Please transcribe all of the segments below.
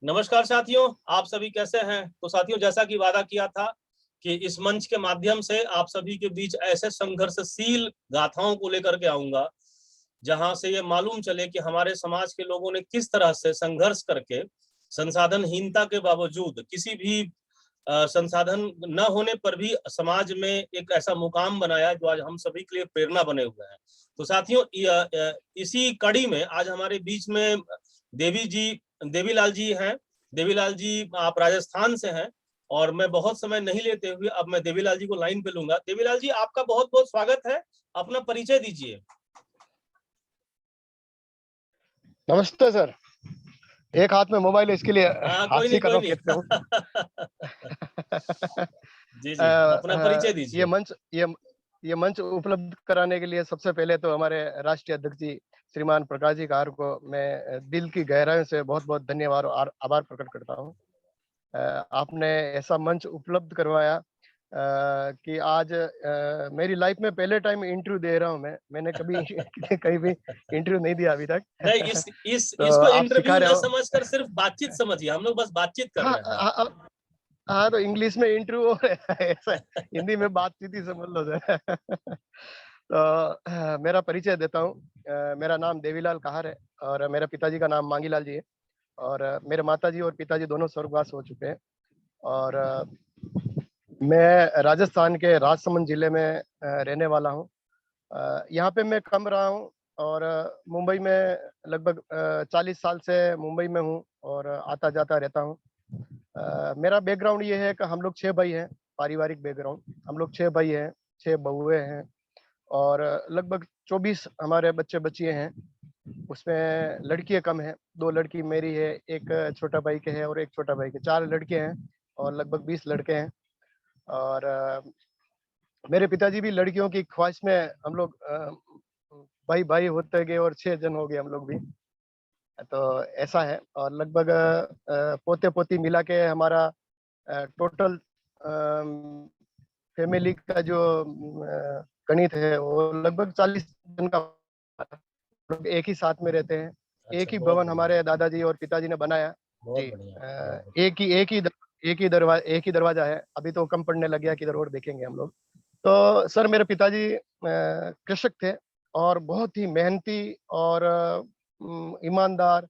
नमस्कार साथियों, आप सभी कैसे हैं। तो साथियों, जैसा कि वादा किया था कि इस मंच के माध्यम से आप सभी के बीच ऐसे संघर्षशील गाथाओं को लेकर के आऊंगा जहां से ये मालूम चले कि हमारे समाज के लोगों ने किस तरह से संघर्ष करके संसाधनहीनता के बावजूद किसी भी संसाधन न होने पर भी समाज में एक ऐसा मुकाम बनाया जो आज हम सभी के लिए प्रेरणा बने हुए हैं। तो साथियों, इसी कड़ी में आज हमारे बीच में देवीलाल जी हैं। देवीलाल जी, आप राजस्थान से हैं और मैं बहुत समय नहीं लेते हुए अब मैं देवीलाल जी को लाइन पे लूंगा। देवीलाल जी, आपका बहुत बहुत स्वागत है। अपना परिचय दीजिए। नमस्ते सर। एक हाथ में मोबाइल है, इसके लिए हाथ कोई से नहीं, कर कोई रहा हूँ, नहीं। कहते हूँ। जी जी, अपना परिचय ये दीजिए। मंच ये मंच उपलब्ध कराने के लिए सबसे पहले तो हमारे राष्ट्रीय अध्यक्ष जी श्रीमान प्रकाश जी कार को मैं दिल की गहराइयों से बहुत बहुत धन्यवाद और आभार प्रकट करता हूँ। आपने ऐसा मंच उपलब्ध करवाया कि आज मेरी लाइफ में पहले टाइम इंटरव्यू दे रहा हूँ। मैंने कभी कहीं भी इंटरव्यू नहीं दिया अभी तक। नहीं, तो इसको आप इंटरव्यू सिखा रहे न हो। समझकर सिर्फ बातचीत समझिए। हम लोग बस बातचीत कर हाँ रहे हैं। हाँ हाँ, तो इंग्लिश में इंटरव्यू ऐसा हिंदी में बातचीत ही समझ लो सर। तो मेरा परिचय देता हूँ। मेरा नाम देवीलाल कहार है और मेरे पिताजी का नाम मांगीलाल जी है और मेरे माताजी और पिताजी दोनों स्वर्गवास हो चुके हैं। और मैं राजस्थान के राजसमंद जिले में रहने वाला हूँ। यहाँ पे मैं कम रहा हूँ और मुंबई में लगभग 40 साल से मुंबई में हूँ और आता जाता रहता हूँ। मेरा बैकग्राउंड ये है कि हम लोग 6 भाई हैं। पारिवारिक बैकग्राउंड, हम लोग 6 भाई हैं, 6 बहुएं हैं और लगभग 24 हमारे बच्चे बच्चियां हैं। उसमें लड़कियां कम हैं, 2 लड़की मेरी है, एक छोटा भाई के है और एक छोटा भाई के, 4 लड़के हैं और लगभग 20 लड़के हैं। और मेरे पिताजी भी लड़कियों की ख्वाहिश में हम लोग भाई भाई होते गए और 6 जन हो गए हम लोग भी। तो ऐसा है और लगभग पोते पोती मिला के हमारा टोटल फैमिली का जो गणित है वो लगभग 40 जन का। लोग एक ही साथ में रहते हैं। अच्छा, एक ही बहुत भवन बढ़िया। हमारे दादाजी और पिताजी ने बनाया। बहुत जी, बढ़िया, बहुत बढ़िया। एक ही दरवाजा है। अभी तो कम पड़ने लग गया, किधर और देखेंगे हम लोग। तो सर मेरे पिताजी कृषक थे और बहुत ही मेहनती और ईमानदार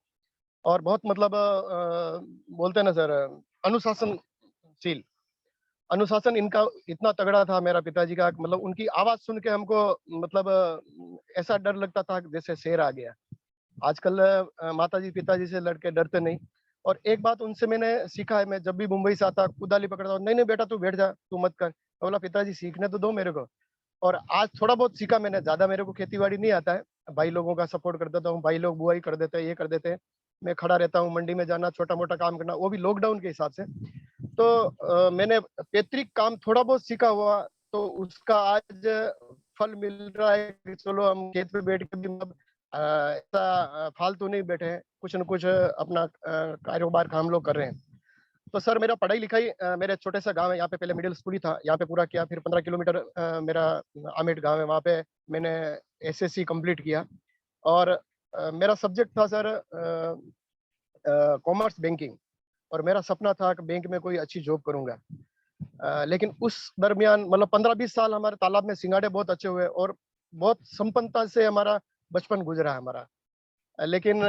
और बहुत मतलब बोलते हैं ना सर, अनुशासनशील। अनुशासन इनका इतना तगड़ा था मेरा पिताजी का, मतलब उनकी आवाज सुन के हमको मतलब ऐसा डर लगता था जैसे शेर आ गया। आजकल माताजी पिताजी से लड़के डरते नहीं। और एक बात उनसे मैंने सीखा है, मैं जब भी मुंबई से आता कुदाली पकड़ता हूँ, नहीं नहीं बेटा तू बैठ जा, तू मत कर। मैं बोला पिताजी सीखने तो दो मेरे को। और आज थोड़ा बहुत सीखा मैंने, ज्यादा मेरे को खेती बाड़ी नहीं आता है। भाई लोगों का सपोर्ट कर देता हूँ, भाई लोग बुआई कर देते हैं, ये कर देते हैं। मैं खड़ा रहता हूँ, मंडी में जाना, छोटा मोटा काम करना, वो भी लॉकडाउन के हिसाब से। तो मैंने पैतृक काम थोड़ा बहुत सीखा हुआ, तो उसका आज फल मिल रहा है कि चलो हम खेत पे बैठ के भी मतलब ऐसा फालतू नहीं बैठे हैं, कुछ न कुछ अपना कारोबार का हम लोग कर रहे हैं। तो सर मेरा पढ़ाई लिखाई मेरे छोटे सा गांव है, यहाँ पे पहले मिडिल स्कूल ही था, यहाँ पे पूरा किया। फिर 15 किलोमीटर मेरा आमेट गांव है, वहाँ पे मैंने एसएससी कंप्लीट किया। और मेरा सब्जेक्ट था सर कॉमर्स बैंकिंग। और मेरा सपना था कि बैंक में कोई अच्छी जॉब करूंगा। लेकिन उस दरमियान मतलब 15-20 साल हमारे तालाब में सिंगाड़े बहुत अच्छे हुए और बहुत संपन्नता से हमारा बचपन गुजरा हमारा। लेकिन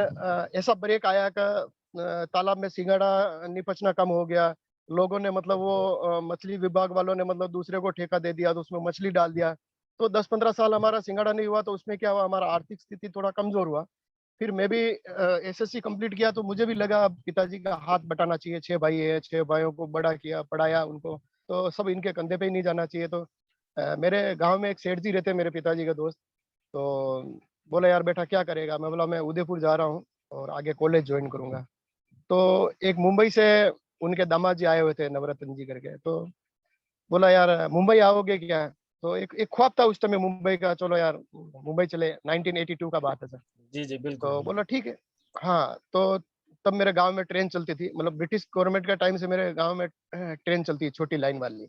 ऐसा ब्रेक आया कि तालाब में सिंगाड़ा निपचना कम हो गया। लोगों ने मतलब वो मछली विभाग वालों ने मतलब दूसरे को ठेका दे दिया, तो उसमें मछली डाल दिया। तो 10-15 साल हमारा सिंगाड़ा नहीं हुआ, तो उसमें क्या हुआ, हमारा आर्थिक स्थिति थोड़ा कमजोर हुआ। फिर मैं भी एसएससी कंप्लीट किया, तो मुझे भी लगा अब पिताजी का हाथ बटाना चाहिए। 6 भाई है, 6 भाइयों को बड़ा किया, पढ़ाया उनको, तो सब इनके कंधे पे ही नहीं जाना चाहिए। तो मेरे गांव में एक सेठ जी रहते, मेरे पिताजी के दोस्त। तो बोला यार बेटा क्या करेगा। मैं बोला मैं उदयपुर जा रहा हूँ और आगे कॉलेज ज्वाइन करूंगा। तो एक मुंबई से उनके दामाद जी आए हुए थे, नवरत्न जी करके। तो बोला यार मुंबई आओगे क्या। तो एक ख्वाब था उस टाइम मुंबई का, चलो यार मुंबई चले। 1982 का बात है सर। जी जी, बिल्कुल तो बिल्कुल। बोला ठीक है। हाँ, तो तब मेरे गांव में ट्रेन चलती थी, मतलब ब्रिटिश गवर्नमेंट के टाइम से मेरे गांव में ट्रेन चलती है, छोटी लाइन वाली।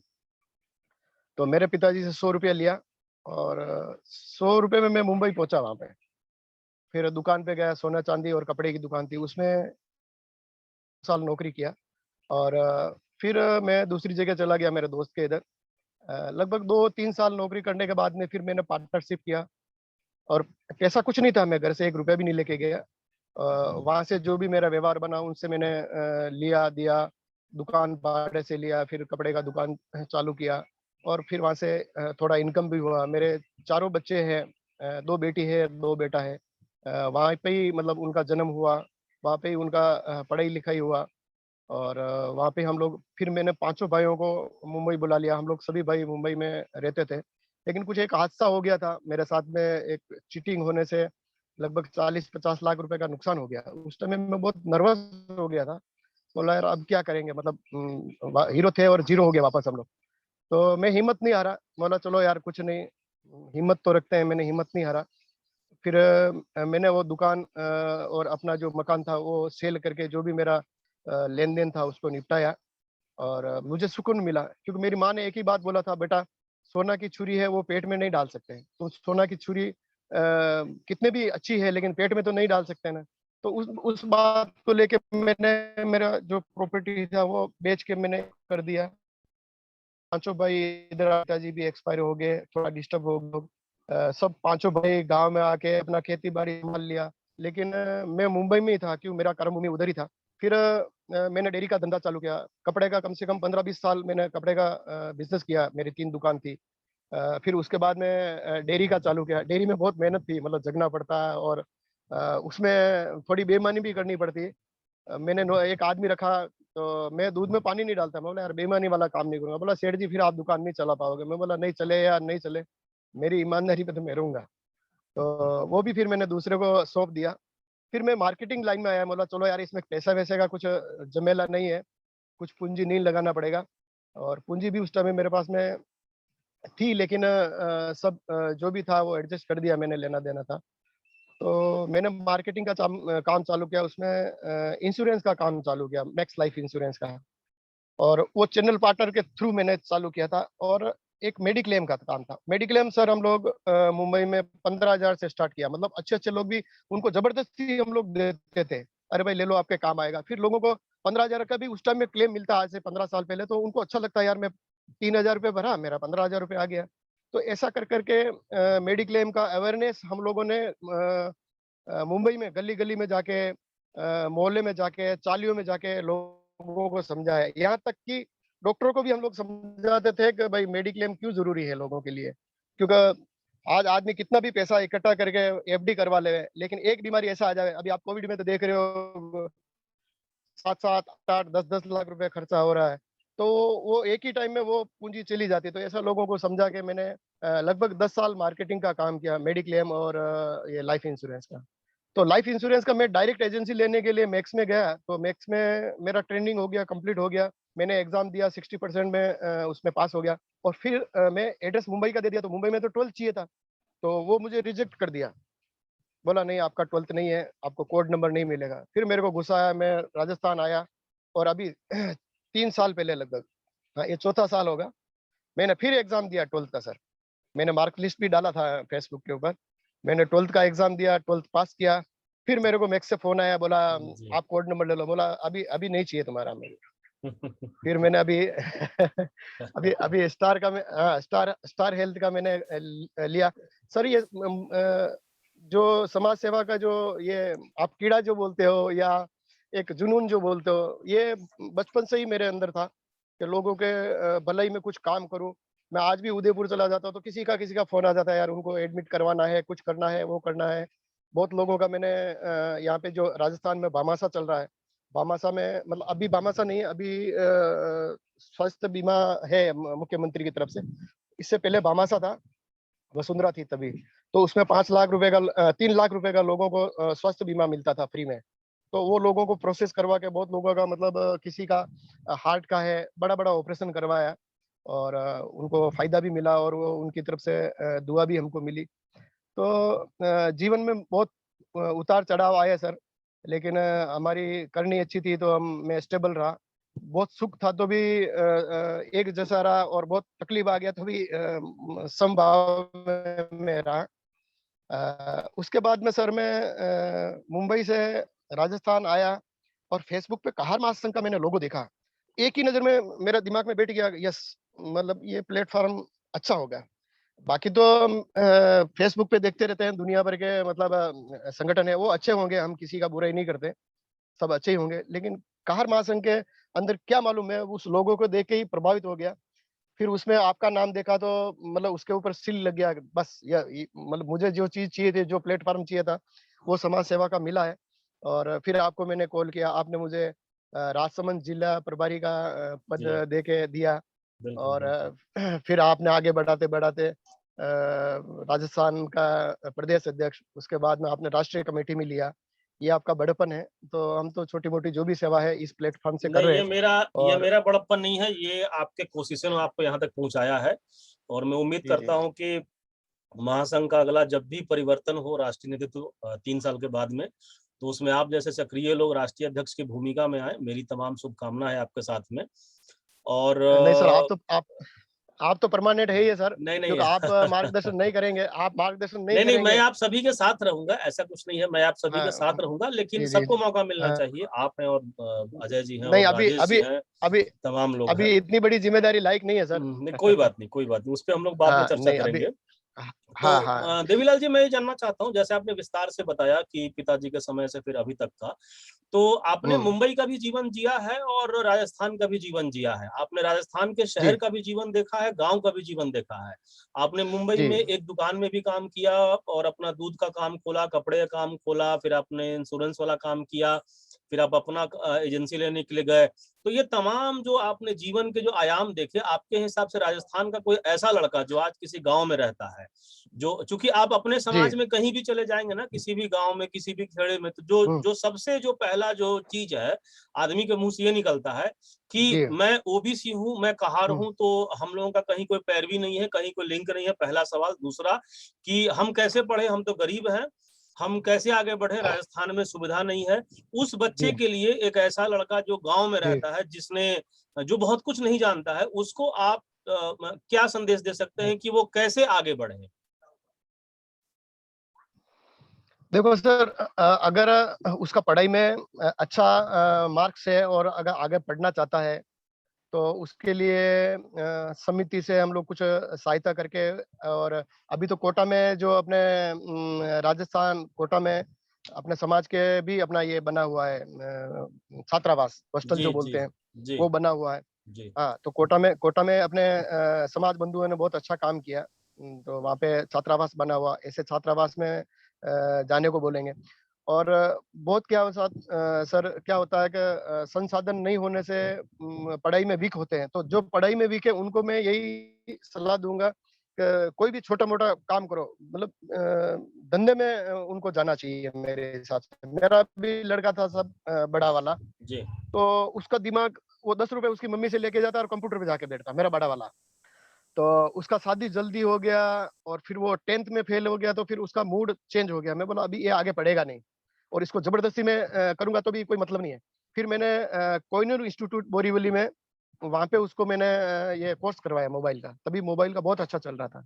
तो मेरे पिताजी से 100 रुपया लिया और 100 रुपये में मैं मुंबई पहुंचा वहां पे। फिर दुकान पे गया, सोना चांदी और कपड़े की दुकान थी उसमें। साल नौकरी किया और फिर मैं दूसरी जगह चला गया मेरे दोस्त के इधर। लगभग 2-3 साल नौकरी करने के बाद में फिर मैंने पार्टनरशिप किया और पैसा कुछ नहीं था, मैं घर से 1 रुपया भी नहीं लेके गया। वहाँ से जो भी मेरा व्यवहार बना उनसे मैंने लिया दिया, दुकान भाड़े से लिया, फिर कपड़े का दुकान चालू किया और फिर वहाँ से थोड़ा इनकम भी हुआ। मेरे चारों बच्चे हैं, 2 बेटी है, 2 बेटा है। वहाँ पे ही मतलब उनका जन्म हुआ, वहाँ पे ही उनका पढ़ाई-लिखाई हुआ और वहाँ पे हम लोग फिर मैंने पाँचों भाइयों को मुंबई बुला लिया। हम लोग सभी भाई मुंबई में रहते थे। लेकिन कुछ एक हादसा हो गया था मेरे साथ में, एक चीटिंग होने से लगभग 40-50 लाख रुपए का नुकसान हो गया। उस टाइम में मैं बहुत नर्वस हो गया था। बोला यार अब क्या करेंगे, मतलब हीरो थे और ज़ीरो हो गए वापस हम लोग। तो मैं हिम्मत नहीं हारा, बोला चलो यार कुछ नहीं, हिम्मत तो रखते हैं, मैंने हिम्मत नहीं हारा। फिर मैंने वो दुकान और अपना जो मकान था वो सेल करके जो भी मेरा लेन-देन था उसको निपटाया और मुझे सुकून मिला क्योंकि मेरी माँ ने एक ही बात बोला था, बेटा सोना की छुरी है वो पेट में नहीं डाल सकते हैं। तो सोना की छुरी कितने भी अच्छी है लेकिन पेट में तो नहीं डाल सकते ना। तो उस बात को लेके मैंने मेरा जो प्रॉपर्टी था वो बेच के मैंने कर दिया। पाँचों भाई इधर, पिताजी भी एक्सपायर हो गए, थोड़ा डिस्टर्ब हो गए। सब पाँचों भाई गाँव में आके अपना खेती-बाड़ी संभाल लिया। लेकिन मैं मुंबई में ही था क्यों मेरा कर्मभूमि उधर ही था। फिर मैंने डेयरी का धंधा चालू किया। कपड़े का कम से कम 15-20 साल मैंने कपड़े का बिज़नेस किया, मेरी 3 दुकान थी। फिर उसके बाद में डेयरी का चालू किया। डेयरी में बहुत मेहनत थी, मतलब जगना पड़ता है और उसमें थोड़ी बेईमानी भी करनी पड़ती है। मैंने नो एक आदमी रखा, तो मैं दूध में पानी नहीं डालता। मैं बोला यार बेईमानी वाला काम नहीं करूँगा। बोला सेठ जी फिर आप दुकान नहीं चला पाओगे। मैं बोला नहीं चले या नहीं चले, मेरी ईमानदारी पे तो मैं रहूँगा। तो वो भी फिर मैंने दूसरे को सौंप दिया। फिर मैं मार्केटिंग लाइन में आया, बोला चलो यार इसमें पैसा-वैसे का कुछ झमेला नहीं है, कुछ पूँजी नहीं लगाना पड़ेगा और पूँजी भी उस टाइम में मेरे पास में थी लेकिन सब जो भी था वो एडजस्ट कर दिया मैंने, लेना-देना था। तो मैंने मार्केटिंग का काम चालू किया, उसमें इंश्योरेंस का काम चालू किया, मैक्स लाइफ इंश्योरेंस का। और वो चैनल पार्टनर के थ्रू मैंने चालू किया था और एक मेडिक्लेम का काम था। मेडिक्लेम सर हम लोग मुंबई में 15,000 से स्टार्ट किया, मतलब अच्छे-अच्छे लोग भी, उनको ज़बरदस्ती हम लोग देते थे। अरे भाई ले लो आपके काम आएगा। फिर लोगों को 15,000 का भी उस टाइम में क्लेम मिलता, आज से 15 साल पहले, तो उनको अच्छा लगता है यार, मैं 3,000 रुपए भरा, मेरा 15,000 रुपए आ गया। तो ऐसा कर के मेडिक्लेम का अवेयरनेस हम लोगों ने मुंबई में गली-गली में जाके, मोहल्ले में जाके, चालियों में जाके लोगों को समझाया। यहाँ तक कि डॉक्टरों को भी हम लोग समझाते थे कि भाई मेडिक्लेम क्यों ज़रूरी है लोगों के लिए। क्योंकि आज आदमी कितना भी पैसा इकट्ठा करके एफडी करवा ले, लेकिन एक बीमारी ऐसा आ जाए, अभी आप कोविड में तो देख रहे हो 7-7, 8-8, 10-10 लाख रुपए खर्चा हो रहा है। तो वो एक ही टाइम में वो पूँजी चली जाती है। तो ऐसा लोगों को समझा के मैंने लगभग 10 साल मार्केटिंग का काम किया, मेडिक्लेम और ये लाइफ इंश्योरेंस का। तो लाइफ इंश्योरेंस का मैं डायरेक्ट एजेंसी लेने के लिए मैक्स में गया, तो मैक्स में मेरा ट्रेनिंग हो गया, कंप्लीट हो गया। मैंने एग्ज़ाम दिया, 60% में उसमें पास हो गया और फिर मैं एड्रेस मुंबई का दे दिया, तो मुंबई में तो 12th चाहिए था, तो वो मुझे रिजेक्ट कर दिया। बोला नहीं आपका 12th नहीं है, आपको कोड नंबर नहीं मिलेगा। फिर मेरे को गुस्सा आया, मैं राजस्थान आया और अभी 3 साल पहले लगभग, हाँ, ये चौथा साल होगा, मैंने फिर एग्ज़ाम दिया 12th का सर। मैंने मार्क लिस्ट भी डाला था फेसबुक के ऊपर। मैंने 12th का एग्ज़ाम दिया, 12th पास किया। फिर मेरे को मैक्स से फ़ोन आया, बोला जी। आप कोड नंबर ले लो। बोला अभी अभी नहीं चाहिए तुम्हारा मेरे को। फिर मैंने अभी अभी अभी स्टार का मैं, हाँ, स्टार स्टार हेल्थ का मैंने लिया। सर ये जो समाज सेवा का जो ये आप कीड़ा जो बोलते हो या एक जुनून जो बोलते हो, ये बचपन से ही मेरे अंदर था कि लोगों के भलाई में कुछ काम करूँ। मैं आज भी उदयपुर चला जाता हूँ तो किसी का फ़ोन आ जाता है, यार उनको एडमिट करवाना है, कुछ करना है, वो करना है। बहुत लोगों का मैंने यहाँ पे जो राजस्थान में भामाशाह चल रहा है, भामाशाह में मतलब अभी भामाशाह नहीं है, अभी स्वास्थ्य बीमा है मुख्यमंत्री की तरफ से। इससे पहले भामाशाह था, वसुंधरा थी तभी। तो उसमें 5 लाख रुपए का 3 लाख रुपए का लोगों को स्वास्थ्य बीमा मिलता था फ्री में। तो वो लोगों को प्रोसेस करवा के बहुत लोगों का मतलब किसी का हार्ट का है, बड़ा-बड़ा ऑपरेशन करवाया और उनको फ़ायदा भी मिला और वो उनकी तरफ से दुआ भी हमको मिली। तो जीवन में बहुत उतार-चढ़ाव आए सर, लेकिन हमारी करनी अच्छी थी तो मैं स्टेबल रहा। बहुत सुख था तो भी एक जैसा रहा और बहुत तकलीफ आ गया तो भी समभाव में मैं रहा। उसके बाद में सर मैं मुंबई से राजस्थान आया और फेसबुक पे कहार महासंघ का मैंने लोगो देखा, एक ही नज़र में मेरा दिमाग में बैठ गया, यस, मतलब ये प्लेटफ़ॉर्म अच्छा होगा। बाकी तो हम फेसबुक पे देखते रहते हैं दुनिया भर के मतलब संगठन है, वो अच्छे होंगे, हम किसी का बुराई नहीं करते, सब अच्छे ही होंगे। लेकिन कहार महासंघ के अंदर क्या मालूम, मैं उस लोगो को देख के ही प्रभावित हो गया। फिर उसमें आपका नाम देखा तो मतलब उसके ऊपर सील लग गया, बस ये मतलब मुझे जो चीज़ चाहिए थी, जो प्लेटफ़ॉर्म चाहिए था, वो समाज सेवा का मिला है। और फिर आपको मैंने कॉल किया, आपने मुझे राजसमंद जिला प्रभारी का पद जी, दे के दिया। बिल्कुल, और बिल्कुल। फिर आपने आगे बढ़ाते-बढ़ाते राजस्थान का प्रदेश अध्यक्ष, उसके बाद में आपने राष्ट्रीय कमेटी में लिया। ये आपका बड़प्पन है, तो हम तो छोटी-मोटी जो भी सेवा है इस प्लेटफ़ॉर्म से कर नहीं, रहे हैं। ये और मेरा बड़प्पन नहीं है, ये आपके कोशिशों ने आपको यहाँ तक पहुँचाया है और मैं उम्मीद जी, जी, करता जी। हूँ कि महासंघ का अगला जब भी परिवर्तन हो राष्ट्रीय नेतृत्व 3 साल के बाद में, तो उसमें आप जैसे सक्रिय लोग राष्ट्रीय अध्यक्ष की भूमिका में आएँ। मेरी तमाम शुभकामनाएँ है आपके साथ में और नहीं सर, आप तो परमानेंट है ही है सर, नहीं, नहीं क्योंकि आप मार्गदर्शन नहीं करेंगे, आप मार्गदर्शन नहीं नहीं, नहीं, मैं करेंगे। आप सभी के साथ रहूँगा, ऐसा कुछ नहीं है, मैं आप सभी के हाँ, साथ रहूँगा, लेकिन जी, जी, सबको जी। मौका मिलना हाँ, चाहिए। आप हैं और अजय जी हैं नहीं और अभी राजेश जी अभी हैं, अभी तमाम लोग हैं। अभी इतनी बड़ी ज़िम्मेदारी लायक नहीं है सर। नहीं, कोई बात नहीं, कोई बात नहीं, उस पे हम लोग बाद में चर्चा नहीं अभी करेंगे। तो हाँ, हाँ। देवीलाल जी मैं ये जानना चाहता हूँ, जैसे आपने विस्तार से बताया कि पिताजी के समय से फिर अभी तक का, तो आपने हुँ, मुंबई का भी जीवन जिया है और राजस्थान का भी जीवन जिया है। आपने राजस्थान के शहर जी, का भी जीवन देखा है, गाँव का भी जीवन देखा है। आपने मुंबई जी, में एक दुकान में भी काम किया और अपना दूध का काम खोला, कपड़े का काम खोला, फिर आपने इंश्योरेंस वाला काम किया, फिर आप अपना एजेंसी लेने के लिए गए। तो ये तमाम जो आपने जीवन के जो आयाम देखे, आपके हिसाब से राजस्थान का कोई ऐसा लड़का जो आज किसी गाँव में रहता है, जो चूँकि आप अपने जी, समाज में कहीं भी चले जाएँगे ना, किसी भी गाँव में, किसी भी खेड़े में, तो जो हुँ, जो सबसे जो पहला जो चीज़ है, आदमी के मुँह से ये निकलता है कि जी, मैं ओबीसी हूँ, मैं कहार हुँ, हूँ, तो हम लोगों का कहीं कोई पैरवी नहीं है, कहीं कोई लिंक नहीं है, पहला सवाल। दूसरा कि हम कैसे पढ़े, हम तो गरीब हैं, हम कैसे आगे बढ़े, राजस्थान में सुविधा नहीं है। उस बच्चे जी, के लिए एक ऐसा लड़का जो गाँव में जी, रहता है, जो बहुत कुछ नहीं जानता है, उसको आप क्या संदेश दे सकते जी। हैं कि वो कैसे आगे बढ़े? देखो सर, अगर उसका पढ़ाई में अच्छा मार्क्स है और अगर आगे पढ़ना चाहता है, तो उसके लिए समिति से हम लोग कुछ सहायता करके। और अभी तो कोटा में जो अपने राजस्थान कोटा में अपने समाज के भी अपना ये बना हुआ है, छात्रावास हॉस्टल जी, जो जी, बोलते हैं, जी, वो बना हुआ है। जी। हाँ, तो कोटा में अपने समाज बंधुओं ने बहुत अच्छा काम किया। तो वहाँ पे छात्रावास बना हुआ, ऐसे छात्रावास में जाने को बोलेंगे। और बहुत क्या साथ सर क्या होता है कि संसाधन नहीं होने से पढ़ाई में वीक होते हैं। तो जो पढ़ाई में वीक है उनको मैं यही सलाह दूँगा कि कोई भी छोटा-मोटा काम करो, मतलब धंधे में उनको जाना चाहिए मेरे हिसाब से। मेरा भी लड़का था सब बड़ा वाला, जी, तो उसका दिमाग, वो ₹10 उसकी मम्मी से लेके जाता और कंप्यूटर पे जाके बैठता, मेरा बड़ा वाला। तो उसका शादी जल्दी हो गया और फिर वो 10th में फेल हो गया, तो फिर उसका मूड चेंज हो गया। मैं बोला अभी ये आगे पढ़ेगा नहीं और इसको ज़बरदस्ती मैं करूँगा तो भी कोई मतलब नहीं है। फिर मैंने कोहिनूर इंस्टीट्यूट बोरीवली में, वहाँ पे उसको मैंने ये कोर्स करवाया मोबाइल का, तभी मोबाइल का बहुत अच्छा चल रहा था।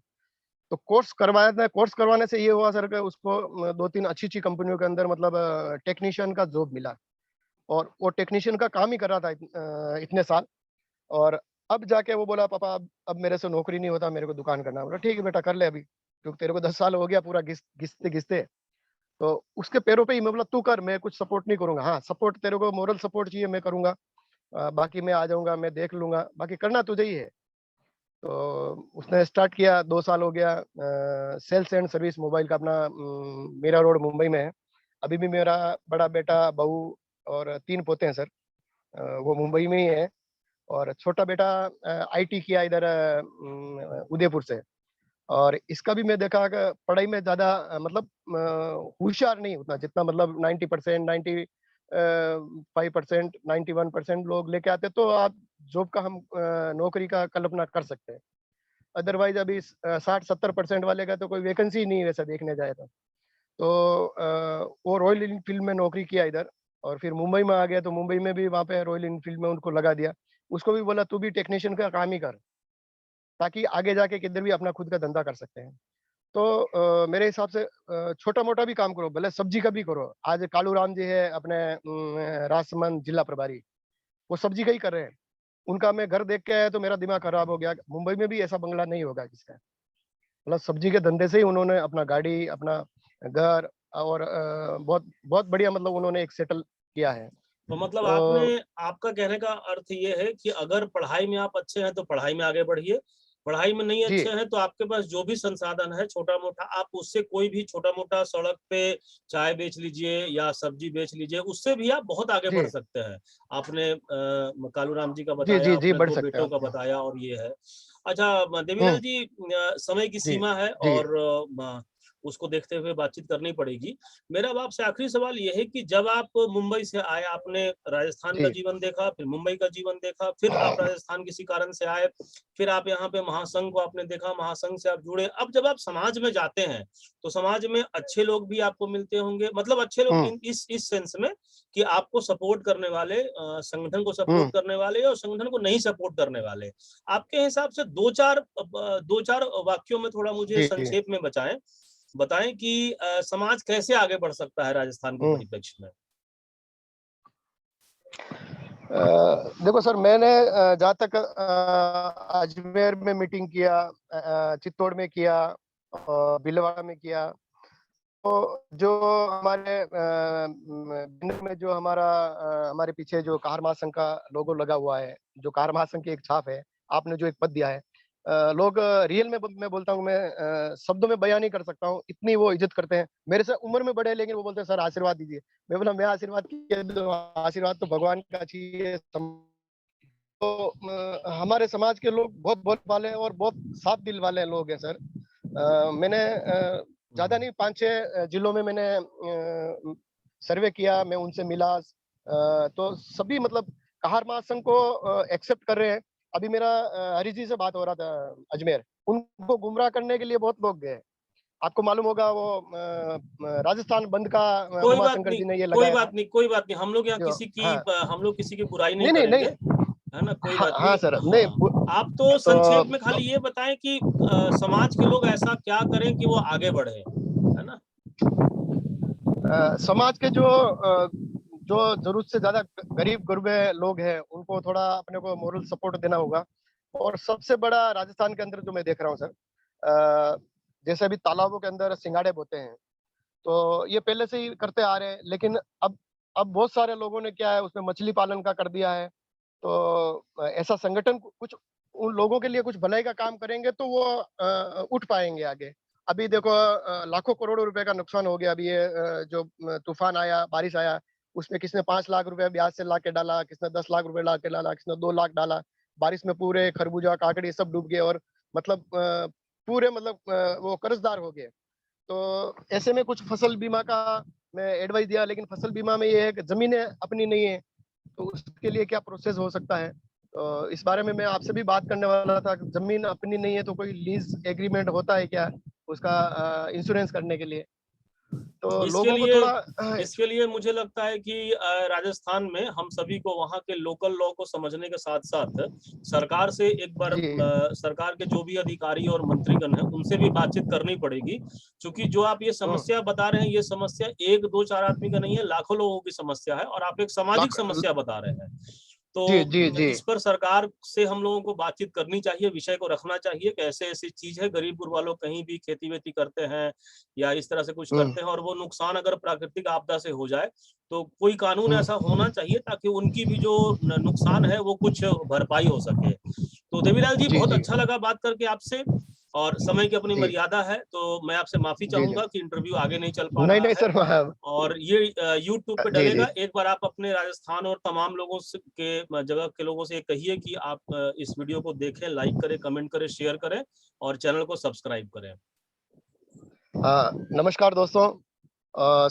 तो कोर्स करवाया था, कोर्स करवाने से ये हुआ सर कि उसको 2-3 अच्छी-अच्छी कंपनियों के अंदर मतलब टेक्नीशियन का जॉब मिला। और वो टेक्नीशियन का काम ही कर रहा था इतने साल। और अब जाके वो बोला पापा अब मेरे से नौकरी नहीं होता, मेरे को दुकान करना है। बोला ठीक है बेटा कर ले अभी, क्योंकि तेरे को 10 साल हो गया पूरा घिसते-घिसते। तो उसके पैरों पे ही मैं बोला तू कर, मैं कुछ सपोर्ट नहीं करूँगा। हाँ, सपोर्ट तेरे को मोरल सपोर्ट चाहिए मैं करूँगा। बाकी मैं आ जाऊँगा, मैं देख लूँगा, बाकी करना तुझे ही है। तो उसने स्टार्ट किया, 2 साल हो गया, सेल्स एंड सर्विस मोबाइल का अपना मीरा रोड मुंबई में है। अभी भी मेरा बड़ा बेटा, बहू और 3 पोते हैं सर। वो मुंबई में ही है। और छोटा बेटा आईटी किया इधर उदयपुर से। और इसका भी मैं देखा कि पढ़ाई में ज़्यादा मतलब होशियार नहीं उतना, जितना मतलब 90% 5% 91% लोग लेके आते, तो आप जॉब का हम नौकरी का कल्पना कर सकते हैं। अदरवाइज़ अभी 60-70% वाले का तो कोई वैकेंसी ही नहीं है वैसा देखने जाए तो। तो वो रॉयल एनफील्ड में नौकरी किया इधर और फिर मुंबई में आ गया, तो मुंबई में भी वहाँ पे रॉयल एनफील्ड में उनको लगा दिया। उसको भी बोला तू भी टेक्नीशियन का काम ही कर, ताकि आगे जाके किधर भी अपना खुद का धंधा कर सकते हैं। तो मेरे हिसाब से छोटा-मोटा भी काम करो, भले सब्जी का भी करो। आज कालू राम जी है अपने राजसमंद जिला प्रभारी, वो सब्जी का ही कर रहे हैं। उनका मैं घर देख के आया तो मेरा दिमाग खराब हो गया। मुंबई में भी ऐसा बंगला नहीं होगा किसका। मतलब सब्जी के धंधे से ही उन्होंने अपना गाड़ी, अपना घर और बहुत बहुत बढ़िया मतलब उन्होंने एक सेटल किया है। तो मतलब तो आपका कहने का अर्थ ये है कि अगर पढ़ाई में आप अच्छे हैं तो पढ़ाई में आगे बढ़िए, पढ़ाई में नहीं जी, अच्छे हैं तो आपके पास जो भी संसाधन है छोटा मोटा, आप उससे कोई भी छोटा मोटा सड़क पे चाय बेच लीजिए या सब्जी बेच लीजिए, उससे भी आप बहुत आगे बढ़ जी, सकते हैं। आपने कालू राम जी का जी, बताया, जी, जी, अपने बढ़ 2 सकते हैं बेटों आप। का बताया और ये है। अच्छा देवीलाल हुँ, जी, समय की जी, सीमा है जी, और उसको देखते हुए बातचीत करनी पड़ेगी। मेरा अब आपसे आखिरी सवाल ये है कि जब आप मुंबई से आए, आपने राजस्थान का जी, जीवन देखा, फिर मुंबई का जीवन देखा, फिर आप राजस्थान किसी कारण से आए, फिर आप यहाँ पे महासंघ को आपने देखा, महासंघ से आप जुड़े। अब जब आप समाज में जाते हैं, तो समाज में अच्छे लोग भी आपको मिलते होंगे, मतलब अच्छे लोग हुँ, इस सेंस में कि आपको सपोर्ट करने वाले, संगठन को सपोर्ट हुँ, करने वाले और संगठन को नहीं सपोर्ट करने वाले। आपके हिसाब से 2-4 वाक्यों में थोड़ा मुझे जी, संक्षेप में बताएं कि समाज कैसे आगे बढ़ सकता है राजस्थान के हुँ। परिप्रेक्ष्य में। देखो सर मैंने जहाँ तक अजमेर में मीटिंग किया, चित्तौड़ में किया और भीलवाड़ा में किया। तो जो हमारे बिन्नर में जो हमारे पीछे जो कार महासंघ का लोगो लगा हुआ है, जो कार महासंघ की एक छाप है, आपने जो एक पद दिया है, लोग रियल में मैं बोलता हूँ, मैं शब्दों में बयान नहीं कर सकता हूँ, इतनी वो इज्जत करते हैं। मेरे से उम्र में बड़े हैं लेकिन वो बोलते हैं सर आशीर्वाद दीजिए। मैं बोला मैं आशीर्वाद क्या दूँ? आशीर्वाद तो भगवान का चाहिए। तो हमारे समाज के लोग बहुत बोल वाले और बहुत साफ दिल वाले लोग हैं सर। मैंने ज़्यादा नहीं 5-6 जिलों में मैंने सर्वे किया, मैं उनसे मिला। तो सभी मतलब कहार महासंघ को एक्सेप्ट कर रहे हैं। अभी मेरा हरी जी से बात हो रहा था अजमेर, उनको गुमराह करने के लिए बहुत लोग गए। आपको मालूम होगा वो राजस्थान बंद का कोई बात उमाशंकर नहीं, जी ने ये कोई लगाया था। बात नहीं, कोई बात नहीं, हम लोग यहाँ जो हाँ, हम लोग किसी की बुराई नहीं नहीं, नहीं, करेंगे, नहीं। है ना, कोई हाँ, बात हाँ नहीं। सर, नहीं हाँ, आप तो तो संक्षेप में खाली ये बताएं कि समाज के लोग ऐसा क्या करें कि वो आगे बढ़े, है ना। समाज के जो जरूरत से ज्यादा गरीब गुरबे लोग हैं उनको थोड़ा अपने को मोरल सपोर्ट देना होगा। और सबसे बड़ा राजस्थान के अंदर जो मैं देख रहा हूँ सर, जैसे अभी तालाबों के अंदर सिंगाड़े बोते हैं, तो ये पहले से ही करते आ रहे हैं, लेकिन अब बहुत सारे लोगों ने क्या है उसमें मछली पालन का कर दिया है। तो ऐसा संगठन कुछ उन लोगों के लिए कुछ भलाई का काम करेंगे तो वो उठ पाएंगे आगे। अभी देखो लाखों करोड़ों रुपए का नुकसान हो गया। अभी ये जो तूफान आया, बारिश आया, उसमें किसने 5 लाख रुपए ब्याज से ला के डाला, किसने 10 लाख रुपए ला के डाला, किसने 2 लाख डाला। बारिश में पूरे खरबूजा काकड़ी सब डूब गए और मतलब पूरे मतलब वो कर्जदार हो गए। तो ऐसे में कुछ फसल बीमा का मैं एडवाइस दिया, लेकिन फसल बीमा में ये है कि जमीनें अपनी नहीं है, तो उसके लिए क्या प्रोसेस हो सकता है। तो इस बारे में मैं आपसे भी बात करने वाला था कि जमीन अपनी नहीं है तो कोई लीज एग्रीमेंट होता है क्या उसका इंश्योरेंस करने के लिए। तो इसके लोगों को लिए थोड़ा इसके लिए मुझे लगता है कि राजस्थान में हम सभी को वहाँ के लोकल लॉ को समझने के साथ साथ सरकार से एक बार, जी, सरकार के जो भी अधिकारी और मंत्रीगण हैं उनसे भी बातचीत करनी पड़ेगी, क्योंकि जो आप ये हम्म, समस्या बता रहे हैं, ये समस्या 1-2-4 आदमी का नहीं है, लाखों लोगों की समस्या है और आप एक सामाजिक लाख समस्या बता रहे हैं। जी, तो जी, जी, इस पर सरकार से हम लोगों को बातचीत करनी चाहिए, विषय को रखना चाहिए कि ऐसे ऐसी चीज है, गरीब गुरबा लोग कहीं भी खेती वेती करते हैं या इस तरह से कुछ हम्म, करते हैं और वो नुकसान अगर प्राकृतिक आपदा से हो जाए तो कोई कानून ऐसा हम्म, होना चाहिए ताकि उनकी भी जो नुकसान है वो कुछ भरपाई हो सके। तो देवीलाल जी, जी, बहुत जी, अच्छा लगा बात करके आपसे, और समय की अपनी जी, मर्यादा है तो मैं आपसे माफी जी, जी, चाहूंगा कि इंटरव्यू आगे नहीं चल पा नहीं, रहा नहीं है। सर, और ये यूट्यूब पे जी, जी, डलेगा, एक बार आप अपने राजस्थान और तमाम लोगों से के जगह के लोगों से ये कहिए कि आप इस वीडियो को देखें, लाइक करें, कमेंट करें, शेयर करें और चैनल को सब्सक्राइब करें। हाँ, नमस्कार दोस्तों।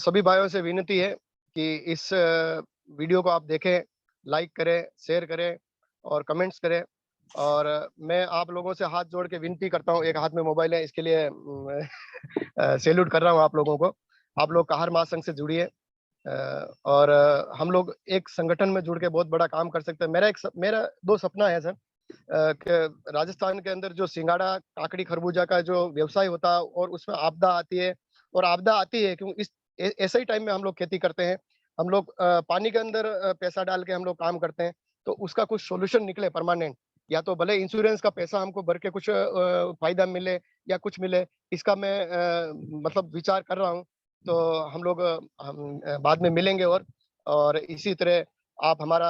सभी भाइयों से विनती है कि इस वीडियो को आप देखें, लाइक करें, शेयर करें और कमेंट्स करें। और मैं आप लोगों से हाथ जोड़ के विनती करता हूँ, एक हाथ में मोबाइल है इसके लिए सैल्यूट कर रहा हूँ आप लोगों को। आप लोग कहार महासंघ से जुड़िए, और हम लोग एक संगठन में जुड़ के बहुत बड़ा काम कर सकते हैं। मेरा 2 सपना है सर। राजस्थान के अंदर जो सिंगाड़ा, काकड़ी, खरबूजा का जो व्यवसाय होता है और उसमें आपदा आती है, और आपदा आती है क्यों इस ऐसे ही टाइम में हम लोग खेती करते हैं। हम लोग पानी के अंदर पैसा डाल के हम लोग काम करते हैं, तो उसका कुछ सॉल्यूशन निकले परमानेंट, या तो भले इंश्योरेंस का पैसा हमको भर के कुछ फायदा मिले या कुछ मिले, इसका मैं मतलब विचार कर रहा हूँ। तो हम लोग बाद में मिलेंगे, और इसी तरह आप हमारा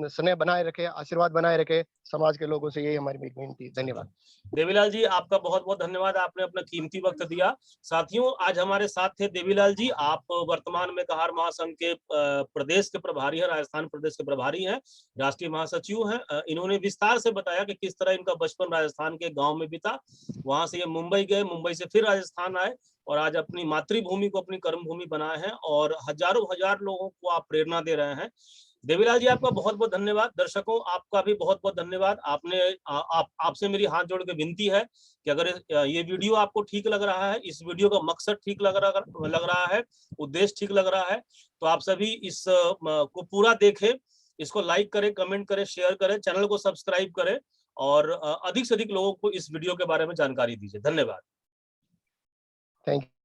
स्नेह बनाए रखें, आशीर्वाद बनाए रखें, समाज के लोगों से यही हमारी विनती है। धन्यवाद। देवीलाल जी, आपका बहुत बहुत धन्यवाद, आपने अपना कीमती वक्त दिया। साथियों, आज हमारे साथ थे देवीलाल जी। आप वर्तमान में कहार महासंघ के प्रदेश के प्रभारी है, राजस्थान प्रदेश के प्रभारी हैं, राष्ट्रीय महासचिव हैं। इन्होंने विस्तार से बताया कि किस तरह इनका बचपन राजस्थान के गांव में बीता, वहां से ये मुंबई गए, मुंबई से फिर राजस्थान आए और आज अपनी मातृभूमि को अपनी कर्मभूमि बनाए हैं और हजारों हजार लोगों को आप प्रेरणा दे रहे हैं। देवीलाल जी, आपका बहुत बहुत धन्यवाद। दर्शकों, आपका भी बहुत बहुत धन्यवाद। आपने आपसे मेरी हाथ जोड़ के विनती है कि अगर ये वीडियो आपको ठीक लग रहा है, इस वीडियो का मकसद ठीक लग रहा है, उद्देश्य ठीक लग रहा है, तो आप सभी इस को पूरा देखें, इसको लाइक करें, कमेंट करें, शेयर करें, चैनल को सब्सक्राइब करें और अधिक से अधिक लोगों को इस वीडियो के बारे में जानकारी दीजिए। धन्यवाद। Thank you.